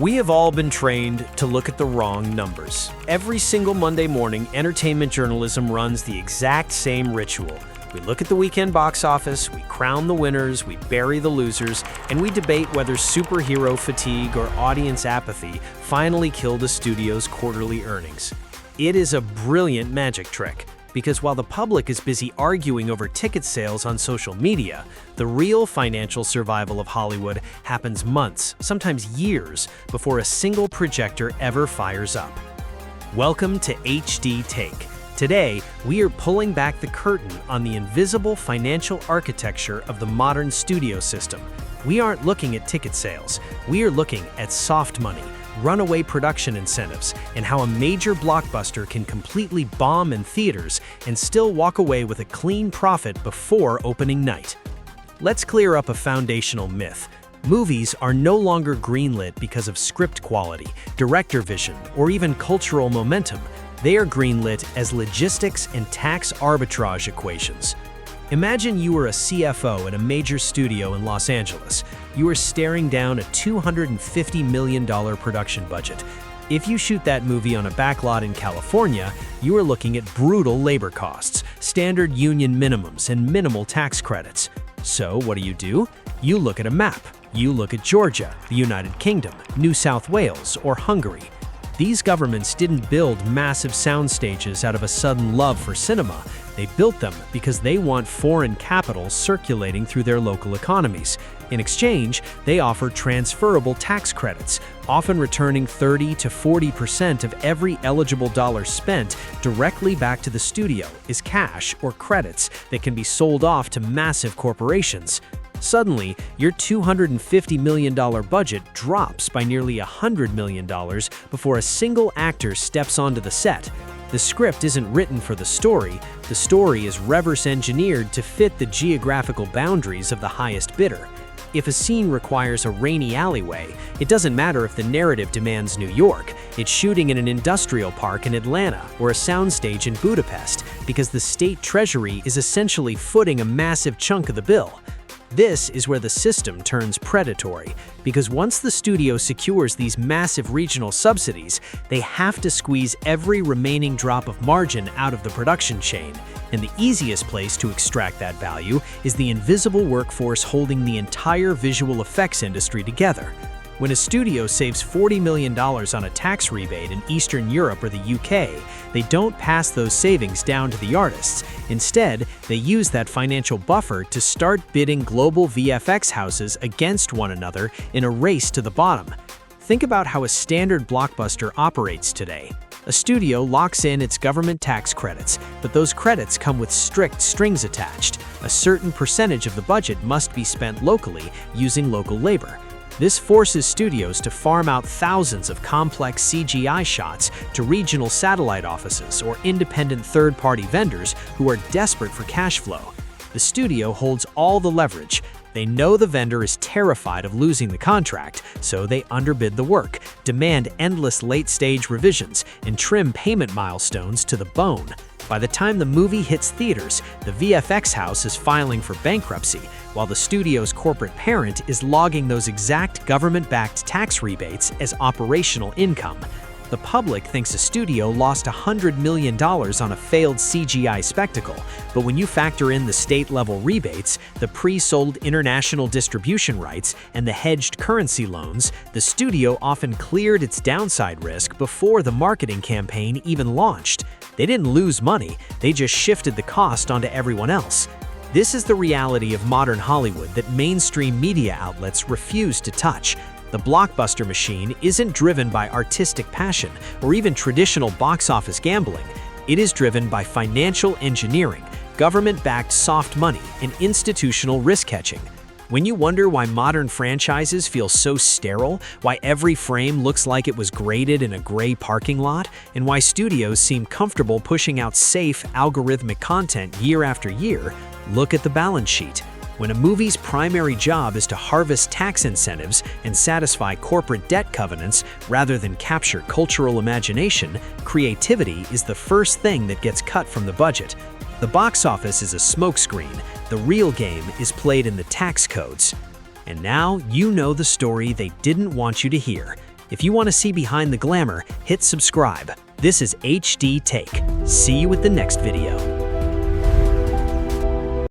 We have all been trained to look at the wrong numbers. Every single Monday morning, entertainment journalism runs the exact same ritual. We look at the weekend box office, we crown the winners, we bury the losers, and we debate whether superhero fatigue or audience apathy finally killed a studio's quarterly earnings. It is a brilliant magic trick, because while the public is busy arguing over ticket sales on social media, the real financial survival of Hollywood happens months, sometimes years, before a single projector ever fires up. Welcome to HD Take. Today, we are pulling back the curtain on the invisible financial architecture of the modern studio system. We aren't looking at ticket sales. We are looking at soft money, runaway production incentives, and how a major blockbuster can completely bomb in theaters and still walk away with a clean profit before opening night. Let's clear up a foundational myth. Movies are no longer greenlit because of script quality, director vision, or even cultural momentum. They are greenlit as logistics and tax arbitrage equations. Imagine you were a CFO at a major studio in Los Angeles. You are staring down a $250 million production budget. If you shoot that movie on a backlot in California, you are looking at brutal labor costs, standard union minimums, and minimal tax credits. So what do? You look at a map. You look at Georgia, the United Kingdom, New South Wales, or Hungary. These governments didn't build massive sound stages out of a sudden love for cinema. They built them because they want foreign capital circulating through their local economies. In exchange, they offer transferable tax credits, often returning 30 to 40% of every eligible dollar spent directly back to the studio as cash or credits that can be sold off to massive corporations. Suddenly, your $250 million budget drops by nearly $100 million before a single actor steps onto the set. The script isn't written for the story is reverse engineered to fit the geographical boundaries of the highest bidder. If a scene requires a rainy alleyway, it doesn't matter if the narrative demands New York. It's shooting in an industrial park in Atlanta or a soundstage in Budapest, because the state treasury is essentially footing a massive chunk of the bill. This is where the system turns predatory, because once the studio secures these massive regional subsidies, they have to squeeze every remaining drop of margin out of the production chain. And the easiest place to extract that value is the invisible workforce holding the entire visual effects industry together. When a studio saves $40 million on a tax rebate in Eastern Europe or the UK, they don't pass those savings down to the artists. Instead, they use that financial buffer to start bidding global VFX houses against one another in a race to the bottom. Think about how a standard blockbuster operates today. A studio locks in its government tax credits, but those credits come with strict strings attached. A certain percentage of the budget must be spent locally using local labor. This forces studios to farm out thousands of complex CGI shots to regional satellite offices or independent third-party vendors who are desperate for cash flow. The studio holds all the leverage. They know the vendor is terrified of losing the contract, so they underbid the work, demand endless late-stage revisions, and trim payment milestones to the bone. By the time the movie hits theaters, the VFX house is filing for bankruptcy, while the studio's corporate parent is logging those exact government-backed tax rebates as operational income. The public thinks a studio lost $100 million on a failed CGI spectacle, but when you factor in the state-level rebates, the pre-sold international distribution rights, and the hedged currency loans, the studio often cleared its downside risk before the marketing campaign even launched. They didn't lose money, they just shifted the cost onto everyone else. This is the reality of modern Hollywood that mainstream media outlets refuse to touch. The blockbuster machine isn't driven by artistic passion or even traditional box office gambling. It is driven by financial engineering, government-backed soft money, and institutional risk-hedging. When you wonder why modern franchises feel so sterile, why every frame looks like it was graded in a gray parking lot, and why studios seem comfortable pushing out safe, algorithmic content year after year, look at the balance sheet. When a movie's primary job is to harvest tax incentives and satisfy corporate debt covenants rather than capture cultural imagination, creativity is the first thing that gets cut from the budget. The box office is a smokescreen. The real game is played in the tax codes. And now you know the story they didn't want you to hear. If you want to see behind the glamour, hit subscribe. This is HD Take. See you with the next video.